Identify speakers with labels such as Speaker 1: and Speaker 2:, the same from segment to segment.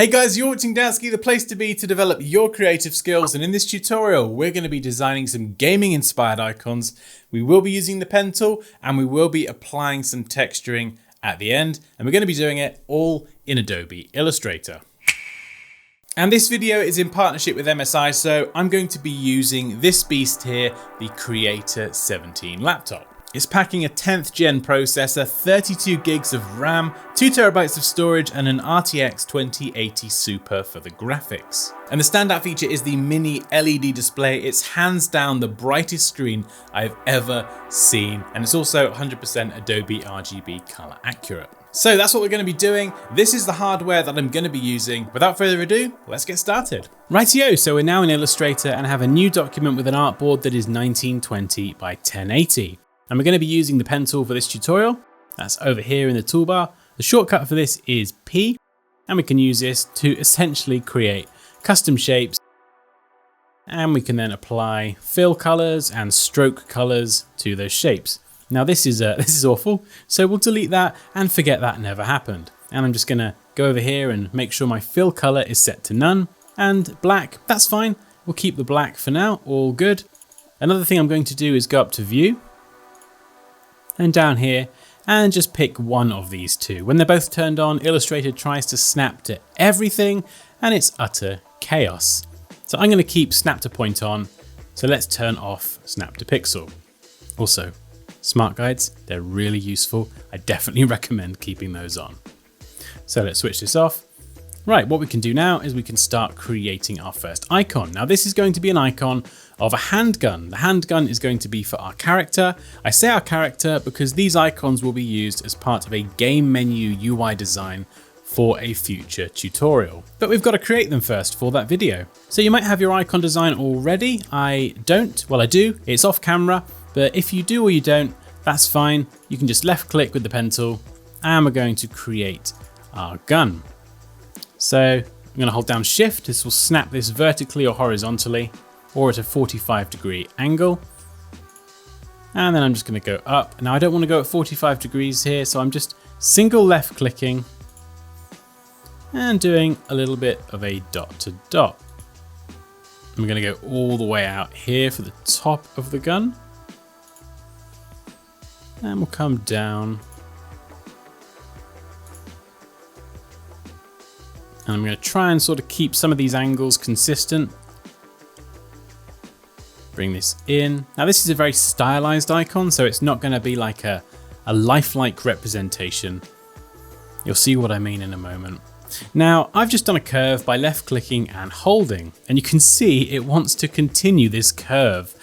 Speaker 1: Hey guys, you're watching Datsky, the place to be to develop your creative skills, and in this tutorial we're going to be designing some gaming inspired icons. We will be using the pen tool and we will be applying some texturing at the end, and we're going to be doing it all in Adobe Illustrator. And this video is in partnership with MSI, so I'm going to be using this beast here, the Creator 17 laptop. It's packing a 10th gen processor, 32 gigs of RAM, 2 terabytes of storage, and an RTX 2080 Super for the graphics. And the standout feature is the mini LED display. It's hands down the brightest screen I've ever seen, and it's also 100% Adobe RGB color accurate. So that's what we're going to be doing. This is the hardware that I'm going to be using. Without further ado, let's get started. Rightio, so we're now in Illustrator and have a new document with an artboard that is 1920 by 1080. And we're going to be using the pen tool for this tutorial. That's over here in the toolbar. The shortcut for this is P, and we can use this to essentially create custom shapes. And we can then apply fill colors and stroke colors to those shapes. Now this is awful, so we'll delete that and forget that never happened. And I'm just going to go over here and make sure my fill color is set to none, and black, that's fine. We'll keep the black for now, all good. Another thing I'm going to do is go up to View, and down here, and just pick one of these two. When they're both turned on, Illustrator tries to snap to everything, and it's utter chaos. So I'm going to keep snap to point on, so let's turn off snap to pixel. Also, smart guides, they're really useful. I definitely recommend keeping those on. So let's switch this off. Right, what we can do now is we can start creating our first icon. Now this is going to be an icon of a handgun. The handgun is going to be for our character. I say our character because these icons will be used as part of a game menu UI design for a future tutorial. But we've got to create them first for that video. So you might have your icon design already. I don't, well I do, it's off camera, but if you do or you don't, that's fine. You can just left click with the pen tool and we're going to create our gun. So I'm going to hold down Shift. This will snap this vertically or horizontally or at a 45-degree angle. And then I'm just going to go up. Now I don't want to go at 45 degrees here, so I'm just single left clicking and doing a little bit of a dot to dot. I'm going to go all the way out here for the top of the gun. And we'll come down. And I'm going to try and sort of keep some of these angles consistent. Bring this in. Now this is a very stylized icon, so it's not going to be like a lifelike representation. You'll see what I mean in a moment. Now I've just done a curve by left clicking and holding, and you can see it wants to continue this curve.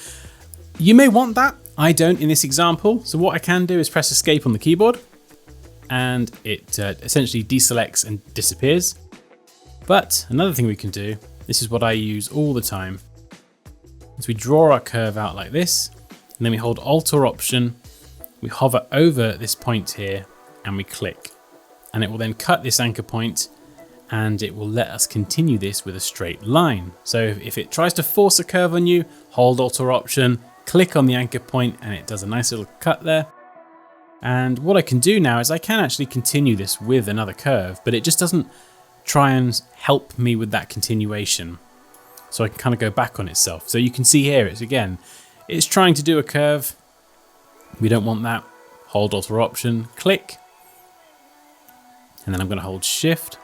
Speaker 1: You may want that. I don't in this example. So what I can do is press Escape on the keyboard and it essentially deselects and disappears. But another thing we can do, this is what I use all the time, is we draw our curve out like this, and then we hold Alt or Option, we hover over this point here, and we click. And it will then cut this anchor point, and it will let us continue this with a straight line. So if it tries to force a curve on you, hold Alt or Option, click on the anchor point, and it does a nice little cut there. And what I can do now is I can actually continue this with another curve, but it just doesn't try and help me with that continuation. So I can kind of go back on itself. So you can see here, it's trying to do a curve. We don't want that. Hold Alt or Option, click. And then I'm going to hold Shift.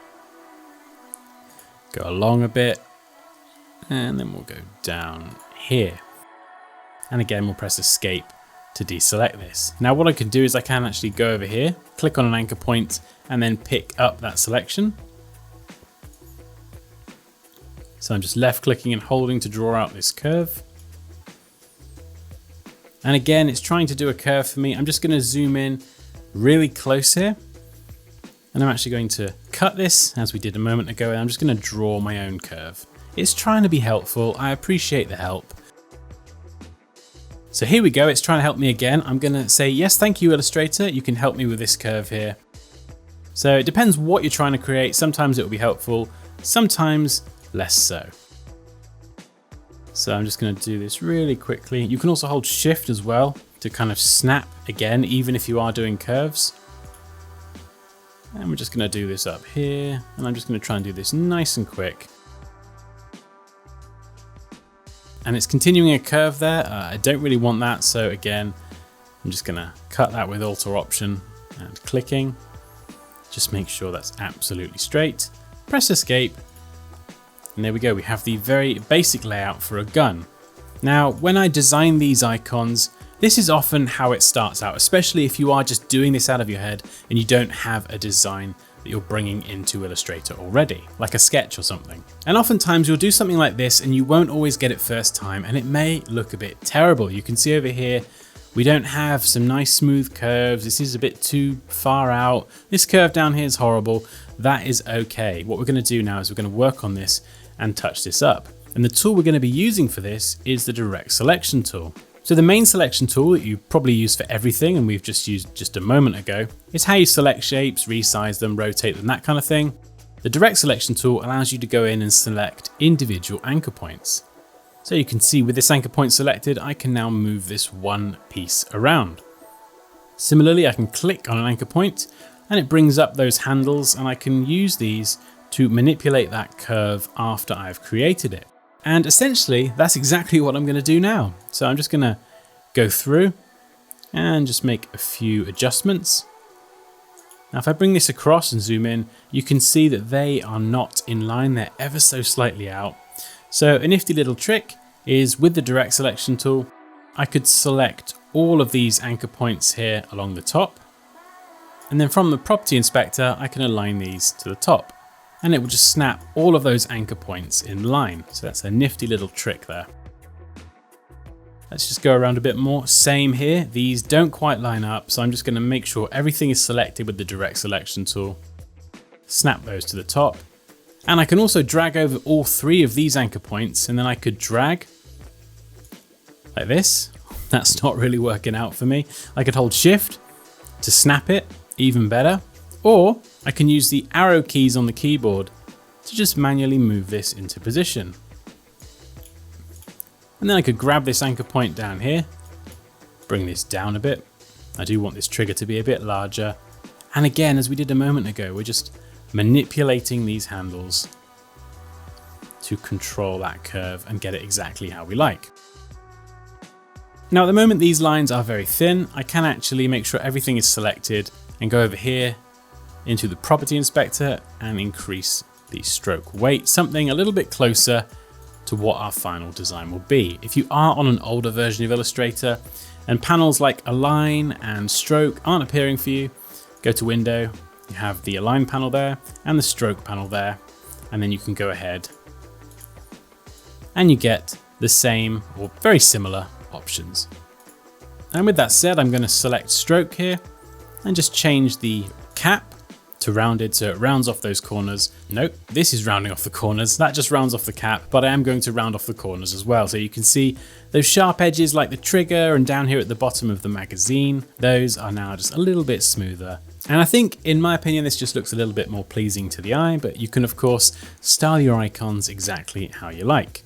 Speaker 1: Go along a bit. And then we'll go down here. And again, we'll press Escape to deselect this. Now what I can do is I can actually go over here, click on an anchor point, and then pick up that selection. So I'm just left clicking and holding to draw out this curve. And again, it's trying to do a curve for me. I'm just going to zoom in really close here. And I'm actually going to cut this as we did a moment ago. And I'm just going to draw my own curve. It's trying to be helpful. I appreciate the help. So here we go. It's trying to help me again. I'm going to say, yes, thank you, Illustrator. You can help me with this curve here. So it depends what you're trying to create. Sometimes it will be helpful. Sometimes less so. So I'm just going to do this really quickly. You can also hold Shift as well to kind of snap again, even if you are doing curves. And we're just going to do this up here. And I'm just going to try and do this nice and quick. And it's continuing a curve there. I don't really want that. So again, I'm just going to cut that with Alt or Option and clicking. Just make sure that's absolutely straight. Press Escape. And there we go. We have the very basic layout for a gun. Now, when I design these icons, this is often how it starts out, especially if you are just doing this out of your head and you don't have a design that you're bringing into Illustrator already, like a sketch or something. And oftentimes you'll do something like this and you won't always get it first time and it may look a bit terrible. You can see over here, we don't have some nice smooth curves. This is a bit too far out. This curve down here is horrible. That is okay. What we're going to do now is we're going to work on this and touch this up. And the tool we're going to be using for this is the Direct Selection tool. So the main selection tool that you probably use for everything, and we've just used just a moment ago, is how you select shapes, resize them, rotate them, that kind of thing. The Direct Selection tool allows you to go in and select individual anchor points. So you can see with this anchor point selected, I can now move this one piece around. Similarly, I can click on an anchor point and it brings up those handles and I can use these to manipulate that curve after I've created it. And essentially, that's exactly what I'm going to do now. So I'm just going to go through and just make a few adjustments. Now, if I bring this across and zoom in, you can see that they are not in line. They're ever so slightly out. So a nifty little trick is with the Direct Selection tool, I could select all of these anchor points here along the top. And then from the Property Inspector, I can align these to the top. And it will just snap all of those anchor points in line. So that's a nifty little trick there. Let's just go around a bit more. Same here, these don't quite line up. So I'm just gonna make sure everything is selected with the Direct Selection tool. Snap those to the top. And I can also drag over all three of these anchor points and then I could drag like this. That's not really working out for me. I could hold Shift to snap it, even better. Or I can use the arrow keys on the keyboard to just manually move this into position. And then I could grab this anchor point down here, bring this down a bit. I do want this trigger to be a bit larger. And again, as we did a moment ago, we're just manipulating these handles to control that curve and get it exactly how we like. Now at the moment, these lines are very thin. I can actually make sure everything is selected and go over here into the Property Inspector and increase the stroke weight, something a little bit closer to what our final design will be. If you are on an older version of Illustrator and panels like Align and Stroke aren't appearing for you, go to Window, you have the Align panel there and the Stroke panel there, and then you can go ahead and you get the same or very similar options. And with that said, I'm going to select Stroke here and just change the cap to rounded so it rounds off those corners. Nope, this is rounding off the corners. That just rounds off the cap, but I am going to round off the corners as well. So you can see those sharp edges like the trigger and down here at the bottom of the magazine, those are now just a little bit smoother. And I think, in my opinion, this just looks a little bit more pleasing to the eye, but you can of course style your icons exactly how you like.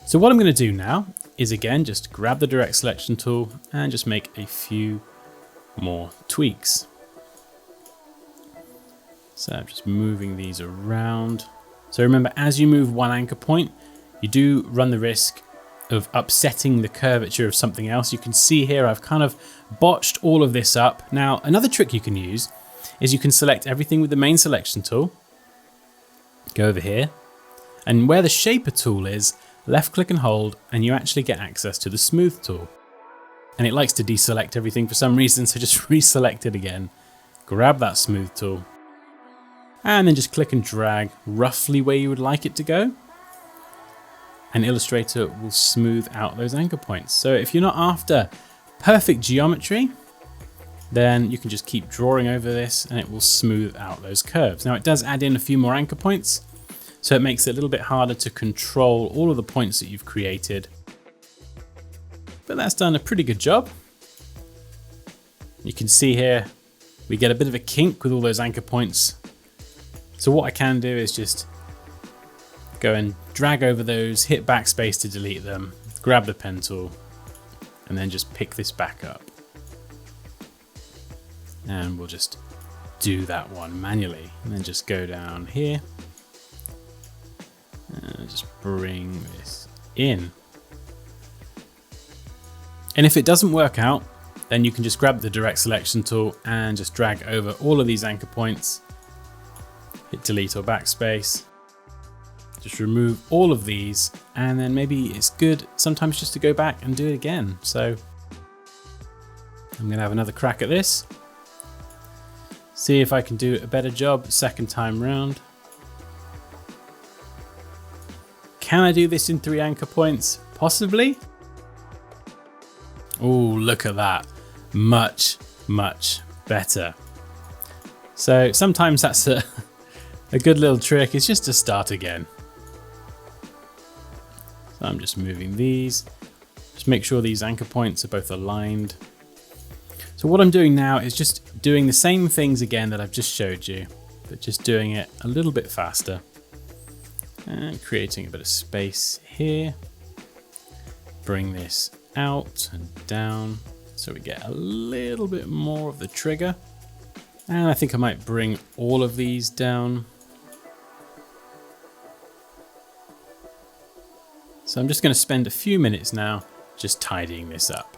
Speaker 1: So what I'm going to do now is again, just grab the Direct Selection tool and just make a few more tweaks. So I'm just moving these around. So remember, as you move one anchor point, you do run the risk of upsetting the curvature of something else. You can see here, I've kind of botched all of this up. Now, another trick you can use is you can select everything with the main selection tool, go over here, and where the shaper tool is, left click and hold, and you actually get access to the smooth tool. And it likes to deselect everything for some reason, so just reselect it again, grab that smooth tool, and then just click and drag roughly where you would like it to go. And Illustrator will smooth out those anchor points. So if you're not after perfect geometry, then you can just keep drawing over this and it will smooth out those curves. Now it does add in a few more anchor points, so it makes it a little bit harder to control all of the points that you've created. But that's done a pretty good job. You can see here, we get a bit of a kink with all those anchor points. So what I can do is just go and drag over those, hit backspace to delete them, grab the pen tool, and then just pick this back up. And we'll just do that one manually. And then just go down here and just bring this in. And if it doesn't work out, then you can just grab the direct selection tool and just drag over all of these anchor points. Hit delete or backspace. Just remove all of these, and then maybe it's good sometimes just to go back and do it again. So I'm gonna have another crack at this. See if I can do a better job second time round. Can I do this in 3 anchor points? Possibly. Oh, look at that. Much, much better. So sometimes that's a good little trick, is just to start again. So I'm just moving these. Just make sure these anchor points are both aligned. So what I'm doing now is just doing the same things again that I've just showed you, but just doing it a little bit faster. And creating a bit of space here. Bring this out and down so we get a little bit more of the trigger. And I think I might bring all of these down. So I'm just going to spend a few minutes now just tidying this up.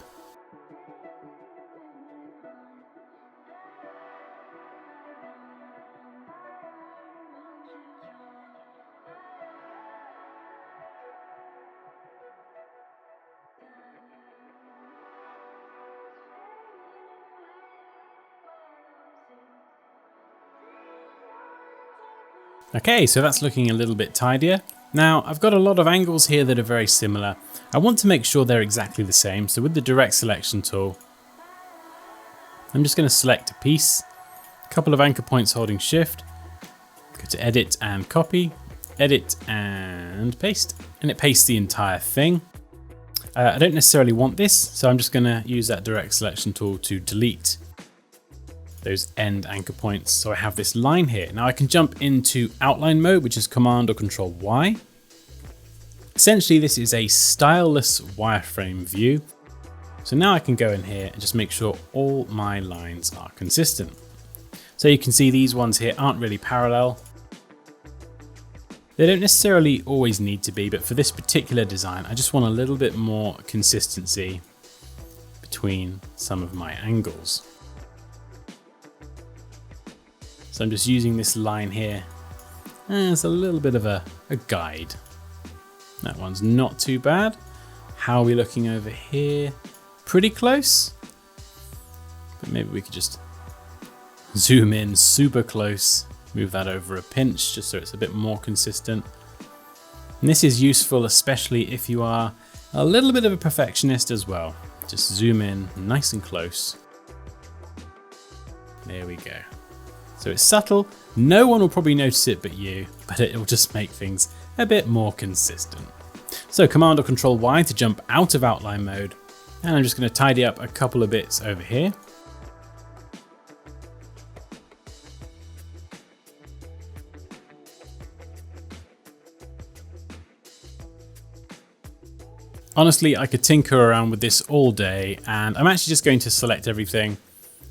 Speaker 1: Okay, so that's looking a little bit tidier. Now, I've got a lot of angles here that are very similar. I want to make sure they're exactly the same. So with the direct selection tool, I'm just going to select a piece, a couple of anchor points holding shift, go to edit and copy, edit and paste, and it pastes the entire thing. I don't necessarily want this, so I'm just going to use that direct selection tool to delete those end anchor points. So I have this line here. Now I can jump into outline mode, which is Command or Control Y. Essentially, this is a styleless wireframe view. So now I can go in here and just make sure all my lines are consistent. So you can see these ones here aren't really parallel. They don't necessarily always need to be, but for this particular design, I just want a little bit more consistency between some of my angles. So I'm just using this line here as a little bit of a guide. That one's not too bad. How are we looking over here? Pretty close. But maybe we could just zoom in super close, move that over a pinch just so it's a bit more consistent. And this is useful, especially if you are a little bit of a perfectionist as well. Just zoom in nice and close. There we go. So it's subtle, no one will probably notice it but you, but it will just make things a bit more consistent. So Command or Control Y to jump out of outline mode, and I'm just going to tidy up a couple of bits over here. Honestly, I could tinker around with this all day, and I'm actually just going to select everything.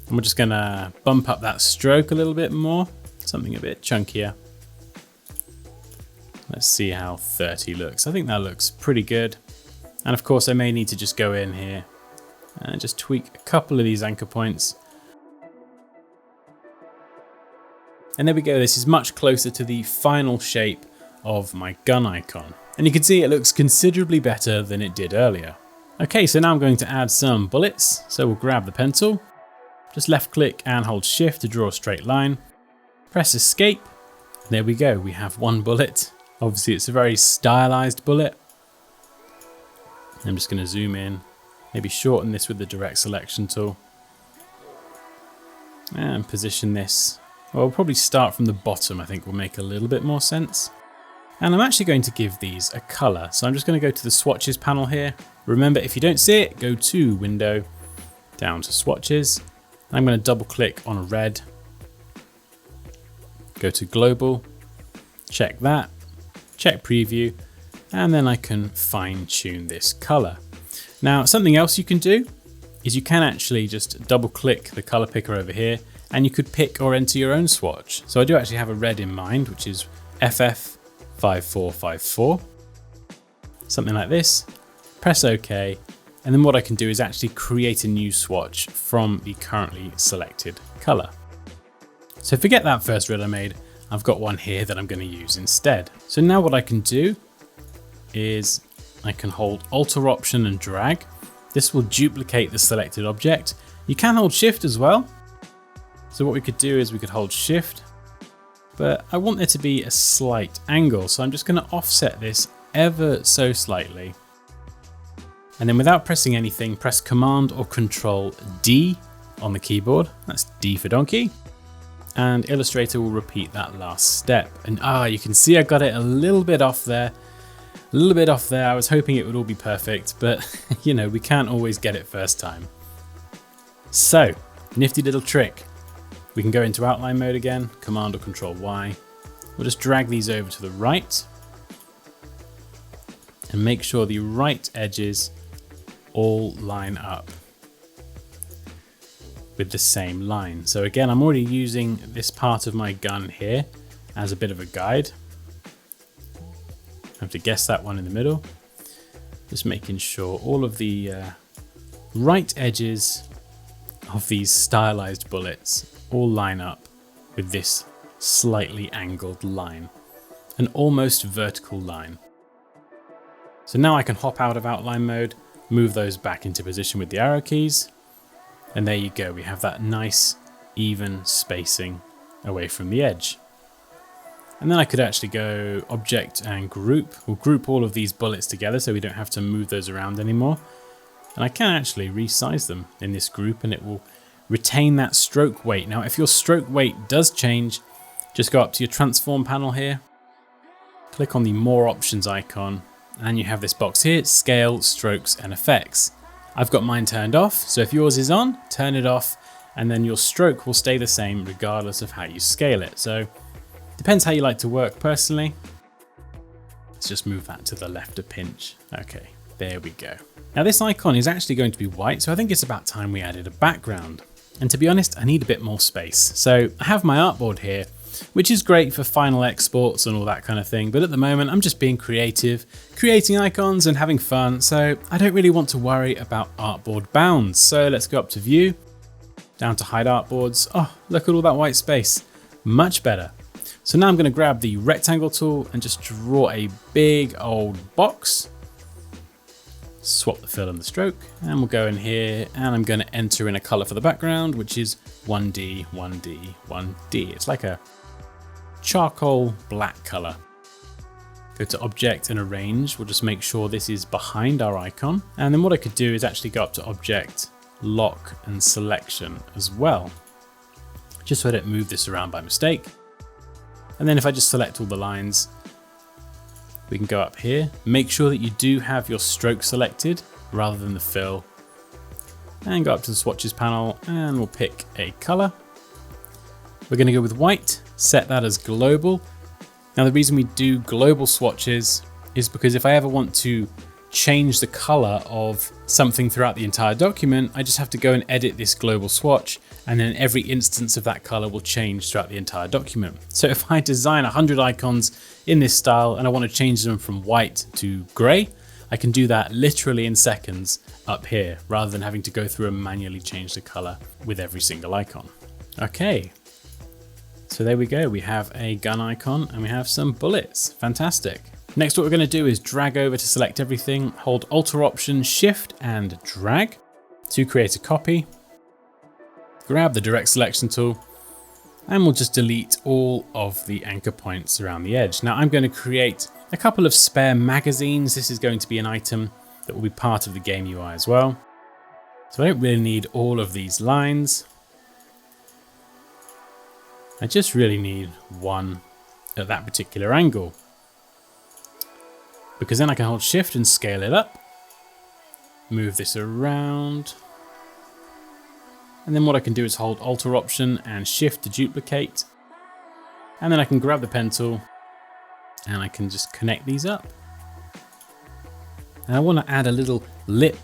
Speaker 1: And we're just gonna bump up that stroke a little bit more, something a bit chunkier. Let's see how 30 looks. I think that looks pretty good. And of course I may need to just go in here and just tweak a couple of these anchor points. And there we go, this is much closer to the final shape of my gun icon. And you can see it looks considerably better than it did earlier. Okay, so now I'm going to add some bullets. So we'll grab the pencil. Just left click and hold shift to draw a straight line. Press escape. There we go, we have one bullet. Obviously it's a very stylized bullet. I'm just going to zoom in, maybe shorten this with the direct selection tool. And position this. Well, we'll probably start from the bottom, I think will make a little bit more sense. And I'm actually going to give these a color. So I'm just going to go to the swatches panel here. Remember, if you don't see it, go to Window, down to Swatches. I'm going to double click on red, go to global, check that, check preview, and then I can fine tune this color. Now, something else you can do is you can actually just double click the color picker over here and you could pick or enter your own swatch. So I do actually have a red in mind, which is FF5454, something like this. Press OK, and then what I can do is actually create a new swatch from the currently selected color. So forget that first red I made, I've got one here that I'm going to use instead. So now what I can do is I can hold Alt or Option and drag. This will duplicate the selected object. You can hold Shift as well. So what we could do is we could hold Shift, but I want there to be a slight angle. So I'm just going to offset this ever so slightly. And then without pressing anything, press Command or Control D on the keyboard. That's D for donkey. And Illustrator will repeat that last step. And you can see I got it a little bit off there. I was hoping it would all be perfect, but you know, we can't always get it first time. So, nifty little trick. We can go into outline mode again, Command or Control Y. We'll just drag these over to the right and make sure the right edges all line up with the same line. So again, I'm already using this part of my gun here as a bit of a guide. I have to guess that one in the middle. Just making sure all of the right edges of these stylized bullets all line up with this slightly angled line, an almost vertical line. So now I can hop out of outline mode, move those back into position with the arrow keys, and there you go. We have that nice even spacing away from the edge. And then I could actually go Object and Group. We'll group all of these bullets together so we don't have to move those around anymore. And I can actually resize them in this group and it will retain that stroke weight. Now, if your stroke weight does change, just go up to your transform panel here, click on the More Options icon, and you have this box here, Scale, Strokes, and Effects. I've got mine turned off, so if yours is on, turn it off, and then your stroke will stay the same regardless of how you scale it. So, depends how you like to work personally. Let's just move that to the left a pinch. Okay, there we go. Now this icon is actually going to be white, so I think it's about time we added a background. And to be honest, I need a bit more space. So I have my artboard here, which is great for final exports and all that kind of thing. But at the moment, I'm just being creative, creating icons and having fun. So I don't really want to worry about artboard bounds. So let's go up to View, down to Hide Artboards. Oh, look at all that white space. Much better. So now I'm going to grab the rectangle tool and just draw a big old box. Swap the fill and the stroke, and we'll go in here and I'm going to enter in a color for the background, which is 1D, 1D, 1D. It's like a charcoal black color. Go to Object and Arrange. We'll just make sure this is behind our icon. And then what I could do is actually go up to Object, Lock, and Selection as well, just so I don't move this around by mistake. And then if I just select all the lines, we can go up here, make sure that you do have your stroke selected rather than the fill, and go up to the swatches panel and we'll pick a color. We're going to go with white, set that as global. Now the reason we do global swatches is because if I ever want to change the color of something throughout the entire document, I just have to go and edit this global swatch, and then every instance of that color will change throughout the entire document. So if I design 100 icons in this style and I want to change them from white to gray, I can do that literally in seconds up here, rather than having to go through and manually change the color with every single icon. Okay, so there we go. We have a gun icon and we have some bullets. Fantastic. Next, what we're going to do is drag over to select everything, hold Alt or Option, Shift and drag to create a copy. Grab the direct selection tool and we'll just delete all of the anchor points around the edge. Now I'm going to create a couple of spare magazines. This is going to be an item that will be part of the game UI as well. So I don't really need all of these lines. I just really need one at that particular angle, because then I can hold Shift and scale it up, move this around, and then what I can do is hold Alt or Option and Shift to duplicate, and then I can grab the pen tool and I can just connect these up. And I want to add a little lip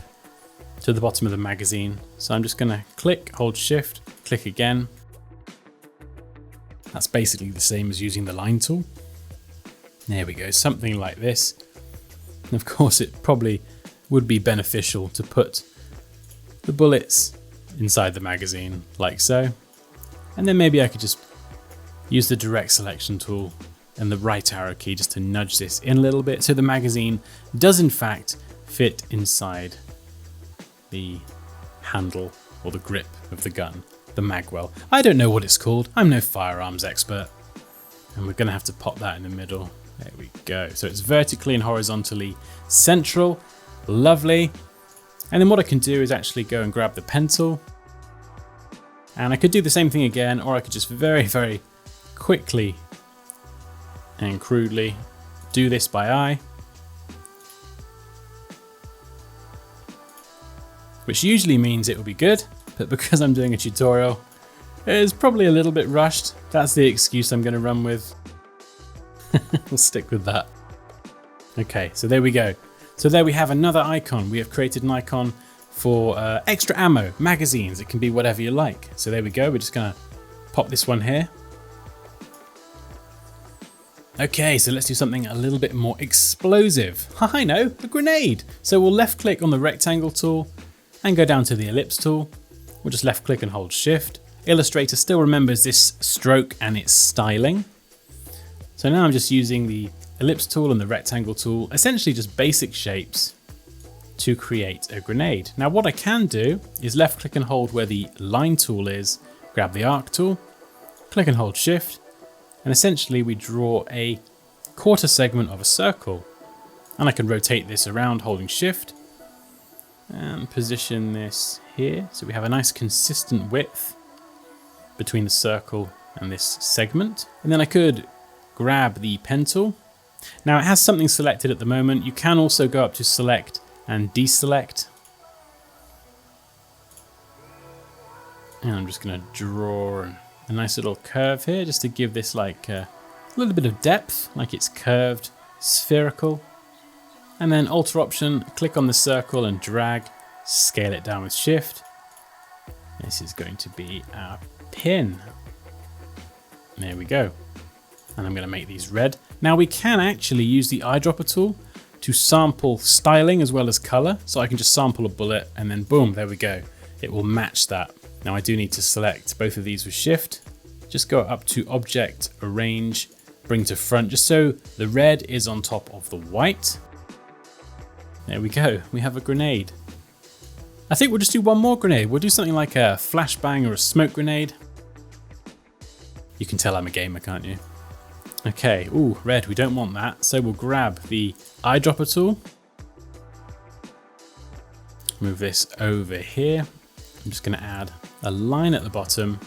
Speaker 1: to the bottom of the magazine, so I'm just going to click, hold Shift, click again, That's basically the same as using the line tool. There we go, something like this. And of course, it probably would be beneficial to put the bullets inside the magazine like so. And then maybe I could just use the direct selection tool and the right arrow key just to nudge this in a little bit so the magazine does in fact fit inside the handle or the grip of the gun, the magwell. I don't know what it's called. I'm no firearms expert. And we're gonna have to pop that in the middle. There we go. So it's vertically and horizontally central. Lovely. And then what I can do is actually go and grab the pen tool. And I could do the same thing again, or I could just very, very quickly and crudely do this by eye. Which usually means it will be good, but because I'm doing a tutorial, it's probably a little bit rushed. That's the excuse I'm going to run with. We'll stick with that. Okay, so there we go. So there we have another icon. We have created an icon for extra ammo, magazines. It can be whatever you like. So there we go. We're just going to pop this one here. Okay, so let's do something a little bit more explosive. I know, a grenade. So we'll left click on the rectangle tool and go down to the ellipse tool. We'll just left click and hold shift. Illustrator still remembers this stroke and its styling. So now I'm just using the ellipse tool and the rectangle tool, essentially just basic shapes to create a grenade. Now what I can do is left click and hold where the line tool is, grab the arc tool, click and hold shift, and essentially we draw a quarter segment of a circle. And I can rotate this around holding shift and position this here. So we have a nice consistent width between the circle and this segment. And then I could grab the pen tool. Now it has something selected at the moment. You can also go up to select and deselect. And I'm just going to draw a nice little curve here just to give this like a little bit of depth, like it's curved, spherical. And then Alt Option, click on the circle and drag, scale it down with shift. This is going to be our pin. There we go. And I'm going to make these red. Now we can actually use the eyedropper tool to sample styling as well as color. So I can just sample a bullet and then boom, there we go. It will match that. Now I do need to select both of these with shift. Just go up to Object, Arrange, Bring to Front, just so the red is on top of the white. There we go, we have a grenade. I think we'll just do one more grenade. We'll do something like a flashbang or a smoke grenade. You can tell I'm a gamer, can't you? Okay, ooh, red, we don't want that. So we'll grab the eyedropper tool. Move this over here. I'm just gonna add a line at the bottom.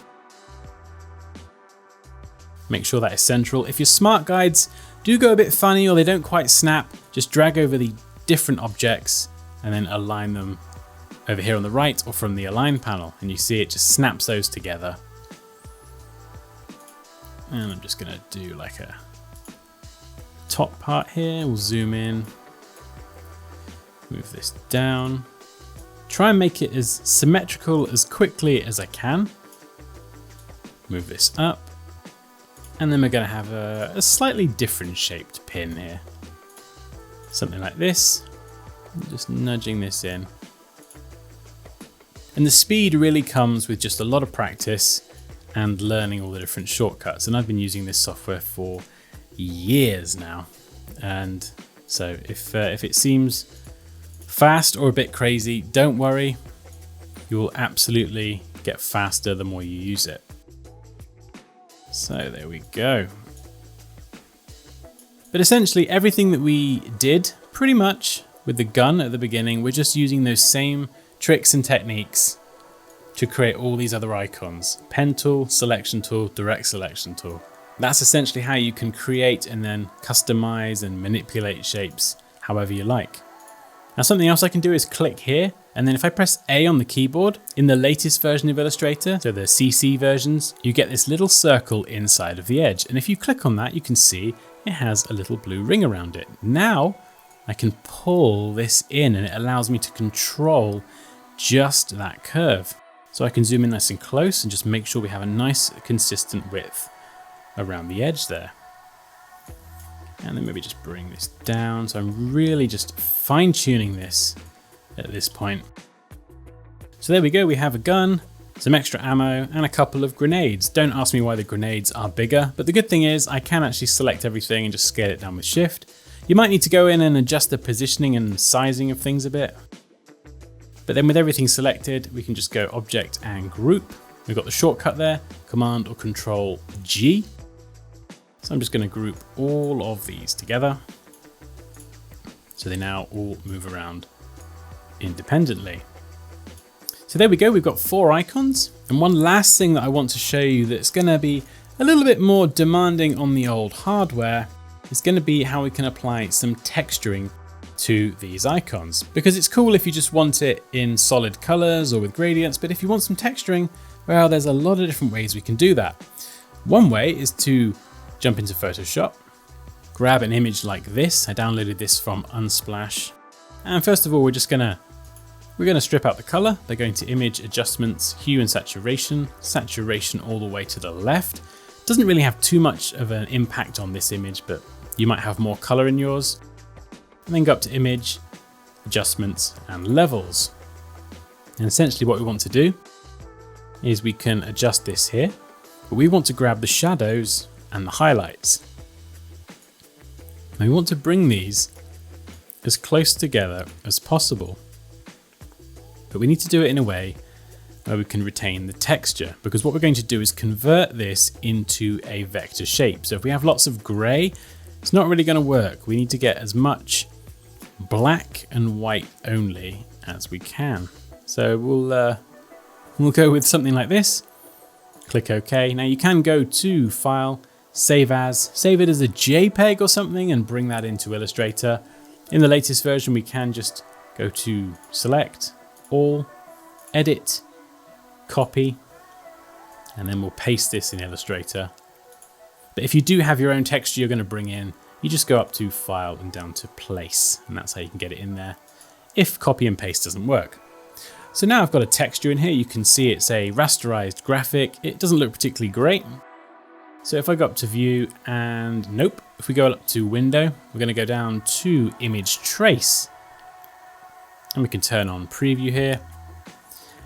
Speaker 1: Make sure that is central. If your smart guides do go a bit funny or they don't quite snap, just drag over the different objects and then align them over here on the right or from the align panel. And you see it just snaps those together. And I'm just gonna do like a top part here. We'll zoom in, move this down. Try and make it as symmetrical as quickly as I can. Move this up. And then we're gonna have a slightly different shaped pin here. Something like this. I'm just nudging this in. And the speed really comes with just a lot of practice and learning all the different shortcuts. And I've been using this software for years now. And so if it seems fast or a bit crazy, don't worry. You will absolutely get faster the more you use it. So there we go. But essentially everything that we did pretty much with the gun at the beginning, we're just using those same tricks and techniques to create all these other icons. Pen tool, selection tool, direct selection tool. That's essentially how you can create and then customize and manipulate shapes however you like. Now something else I can do is click here, and then if I press A on the keyboard, in the latest version of Illustrator, so the CC versions, you get this little circle inside of the edge. And if you click on that, you can see it has a little blue ring around it. Now I can pull this in and it allows me to control just that curve. So I can zoom in nice and close and just make sure we have a nice consistent width around the edge there. And then maybe just bring this down. So I'm really just fine tuning this at this point. So there we go, we have a gun, some extra ammo, and a couple of grenades. Don't ask me why the grenades are bigger, but the good thing is I can actually select everything and just scale it down with Shift. You might need to go in and adjust the positioning and sizing of things a bit. But then with everything selected, we can just go Object and Group. We've got the shortcut there, Command or Control G. So I'm just going to group all of these together, so they now all move around independently. So there we go, we've got 4 icons. And one last thing that I want to show you that's going to be a little bit more demanding on the old hardware is going to be how we can apply some texturing to these icons. Because it's cool if you just want it in solid colors or with gradients, but if you want some texturing, well, there's a lot of different ways we can do that. One way is to jump into Photoshop, grab an image like this. I downloaded this from Unsplash. And first of all, we're going to strip out the color by going to Image, Adjustments, Hue and Saturation. Saturation all the way to the left. Doesn't really have too much of an impact on this image, but you might have more color in yours. And then go up to Image, Adjustments and Levels. And essentially what we want to do is we can adjust this here, but we want to grab the shadows and the highlights. And we want to bring these as close together as possible. But we need to do it in a way where we can retain the texture, because what we're going to do is convert this into a vector shape. So if we have lots of gray, it's not really going to work. We need to get as much black and white only as we can. So we'll go with something like this. Click OK. Now you can go to File, Save As, save it as a JPEG or something and bring that into Illustrator. In the latest version, we can just go to Select, All, Edit, Copy, and then we'll paste this in Illustrator. But if you do have your own texture you're going to bring in, you just go up to File and down to Place, and that's how you can get it in there if copy and paste doesn't work. So now I've got a texture in here. You can see it's a rasterized graphic. It doesn't look particularly great. So if I go up to View and nope, if we go up to Window, we're going to go down to Image Trace. And we can turn on Preview here.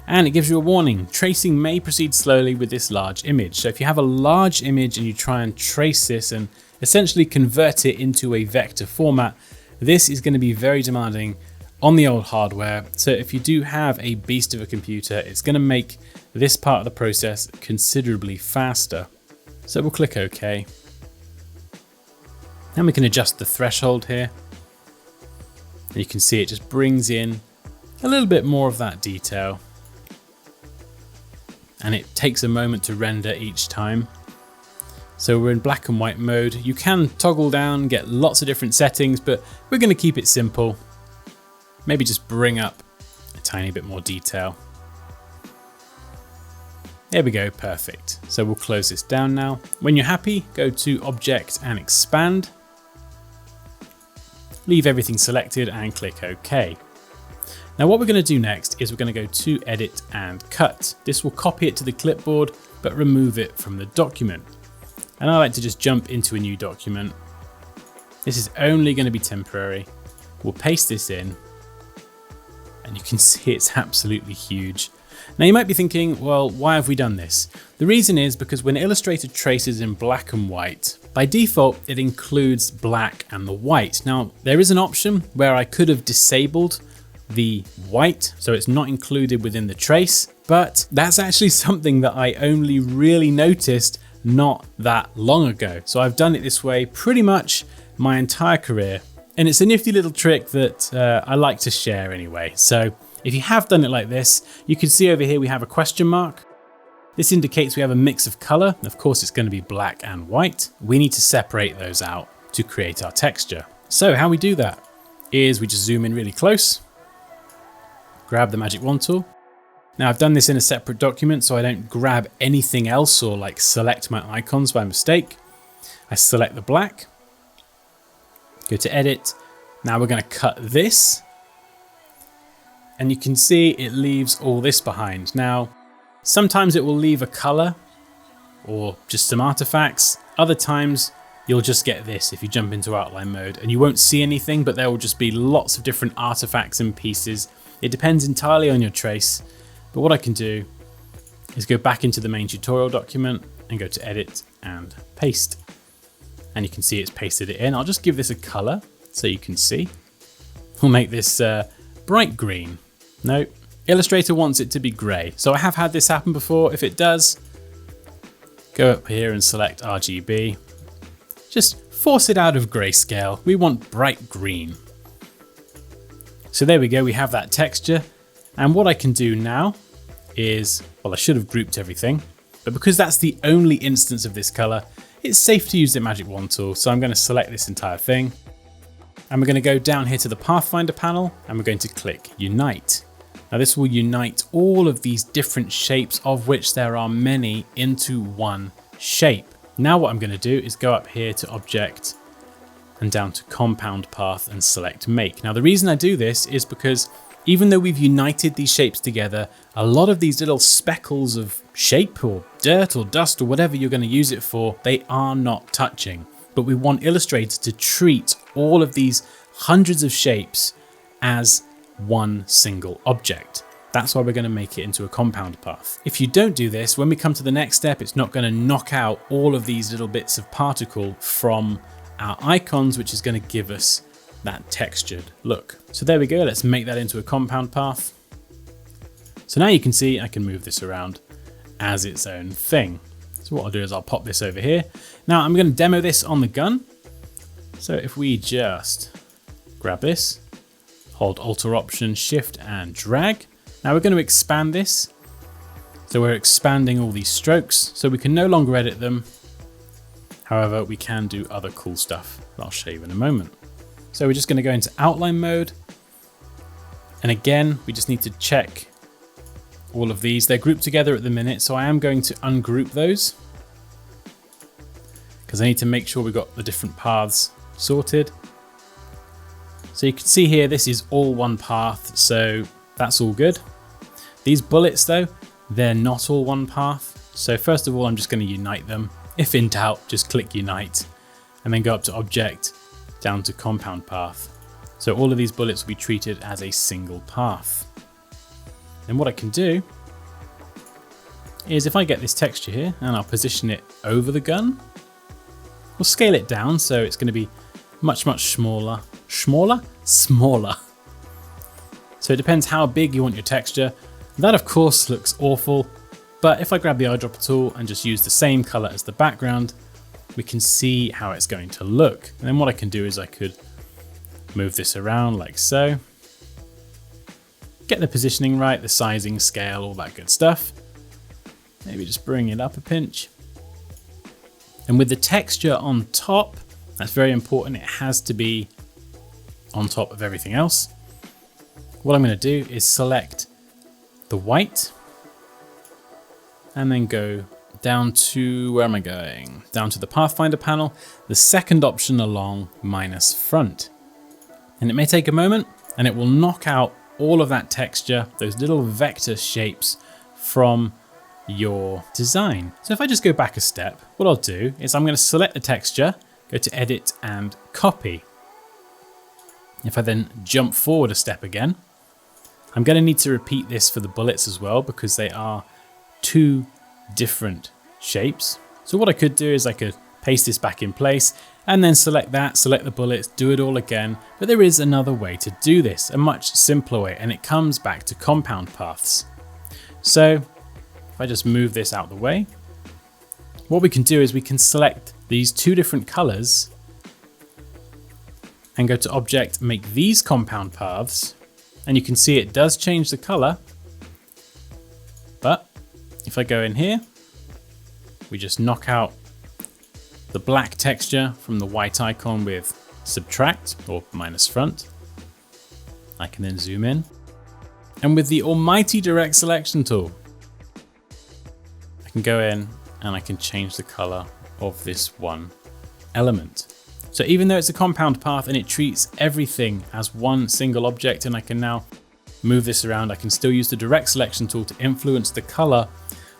Speaker 1: And it gives you a warning. Tracing may proceed slowly with this large image. So if you have a large image and you try and trace this and essentially convert it into a vector format, this is going to be very demanding on the old hardware. So if you do have a beast of a computer, it's going to make this part of the process considerably faster. So we'll click OK. Then we can adjust the threshold here. And you can see it just brings in a little bit more of that detail. And it takes a moment to render each time. So we're in black and white mode. You can toggle down, get lots of different settings, but we're going to keep it simple. Maybe just bring up a tiny bit more detail. There we go, perfect. So we'll close this down now. When you're happy, go to Object and Expand. Leave everything selected and click OK. Now what we're going to do next is we're going to go to Edit and Cut. This will copy it to the clipboard, but remove it from the document. And I like to just jump into a new document. This is only going to be temporary. We'll paste this in, and you can see it's absolutely huge. Now you might be thinking, well, why have we done this? The reason is because when Illustrator traces in black and white, by default, it includes black and the white. Now there is an option where I could have disabled the white, so it's not included within the trace, but that's actually something that I only really noticed not that long ago. So I've done it this way pretty much my entire career. And it's a nifty little trick that I like to share anyway. So if you have done it like this, you can see over here we have a question mark. This indicates we have a mix of color. Of course, it's going to be black and white. We need to separate those out to create our texture. So how we do that is we just zoom in really close, grab the magic wand tool. Now I've done this in a separate document, so I don't grab anything else or like select my icons by mistake. I select the black, go to Edit. Now we're going to cut this. And you can see it leaves all this behind. Now, sometimes it will leave a color or just some artifacts. Other times you'll just get this if you jump into outline mode, and you won't see anything, but there will just be lots of different artifacts and pieces. It depends entirely on your trace, but what I can do is go back into the main tutorial document and go to edit and paste. And you can see it's pasted it in. I'll just give this a color so you can see. We'll make this bright green. No, Illustrator wants it to be gray. So I have had this happen before. If it does, go up here and select RGB. Just force it out of grayscale. We want bright green. So there we go, we have that texture. And what I can do now is, well, I should have grouped everything, but because that's the only instance of this color, it's safe to use the Magic Wand tool. So I'm going to select this entire thing, and we're going to go down here to the Pathfinder panel, and we're going to click Unite. Now this will unite all of these different shapes, of which there are many, into one shape. Now what I'm going to do is go up here to Object and down to Compound Path and select Make. Now the reason I do this is because even though we've united these shapes together, a lot of these little speckles of shape or dirt or dust or whatever you're going to use it for, they are not touching. But we want Illustrator to treat all of these hundreds of shapes as one single object. That's why we're going to make it into a compound path. If you don't do this, when we come to the next step, it's not going to knock out all of these little bits of particle from our icons, which is going to give us that textured look. So there we go. Let's make that into a compound path. So now you can see I can move this around as its own thing. So what I'll do is I'll pop this over here. Now I'm going to demo this on the gun. So if we just grab this, hold Alt or Option, Shift and drag. Now we're going to expand this. So we're expanding all these strokes so we can no longer edit them. However, we can do other cool stuff that I'll show you in a moment. So we're just going to go into outline mode. And again, we just need to check all of these. They're grouped together at the minute, so I am going to ungroup those because I need to make sure we've got the different paths sorted. So you can see here, this is all one path, so that's all good. These bullets though, they're not all one path. So first of all, I'm just going to unite them. If in doubt, just click Unite and then go up to Object, down to Compound Path. So all of these bullets will be treated as a single path. And what I can do is if I get this texture here and I'll position it over the gun, we'll scale it down so it's going to be much, much smaller. Smaller. So it depends how big you want your texture. That of course looks awful, but if I grab the eyedropper tool and just use the same color as the background, we can see how it's going to look. And then what I can do is I could move this around like so. Get the positioning right, the sizing, scale, all that good stuff. Maybe just bring it up a pinch. And with the texture on top, that's very important. It has to be on top of everything else. What I'm going to do is select the white and then go down to, where am I going? Down to the Pathfinder panel, the second option along minus front. And it may take a moment and it will knock out all of that texture, those little vector shapes from your design. So if I just go back a step, what I'll do is I'm going to select the texture, go to Edit and Copy. If I then jump forward a step again, I'm going to need to repeat this for the bullets as well because they are two different shapes. So what I could do is I could paste this back in place and then select that, select the bullets, do it all again. But there is another way to do this, a much simpler way, and it comes back to compound paths. So if I just move this out the way, what we can do is we can select these two different colors and go to Object, make these compound paths. And you can see it does change the color. But if I go in here, we just knock out the black texture from the white icon with subtract or minus front. I can then zoom in. And with the almighty direct selection tool, I can go in and I can change the color of this one element. So even though it's a compound path and it treats everything as one single object, and I can now move this around, I can still use the direct selection tool to influence the color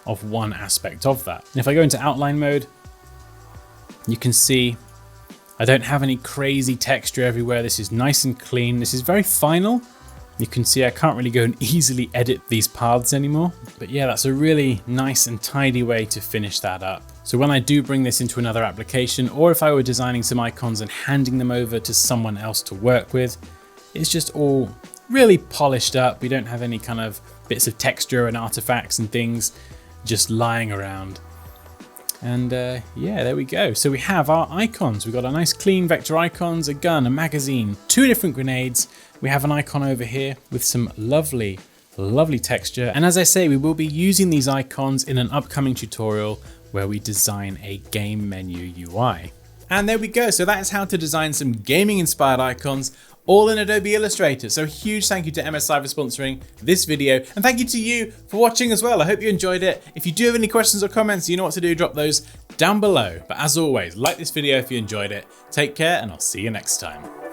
Speaker 1: of one aspect of that. And if I go into outline mode, you can see I don't have any crazy texture everywhere. This is nice and clean. This is very final. You can see I can't really go and easily edit these paths anymore. But yeah, that's a really nice and tidy way to finish that up. So when I do bring this into another application, or if I were designing some icons and handing them over to someone else to work with, it's just all really polished up. We don't have any kind of bits of texture and artifacts and things just lying around. And yeah, there we go. So we have our icons. We've got a nice clean vector icons, a gun, a magazine, 2 different grenades. We have an icon over here with some lovely, lovely texture. And as I say, we will be using these icons in an upcoming tutorial where we design a game menu UI. And there we go. So that is how to design some gaming inspired icons, all in Adobe Illustrator. So huge thank you to MSI for sponsoring this video. And thank you to you for watching as well. I hope you enjoyed it. If you do have any questions or comments, you know what to do, drop those down below. But as always, like this video if you enjoyed it. Take care and I'll see you next time.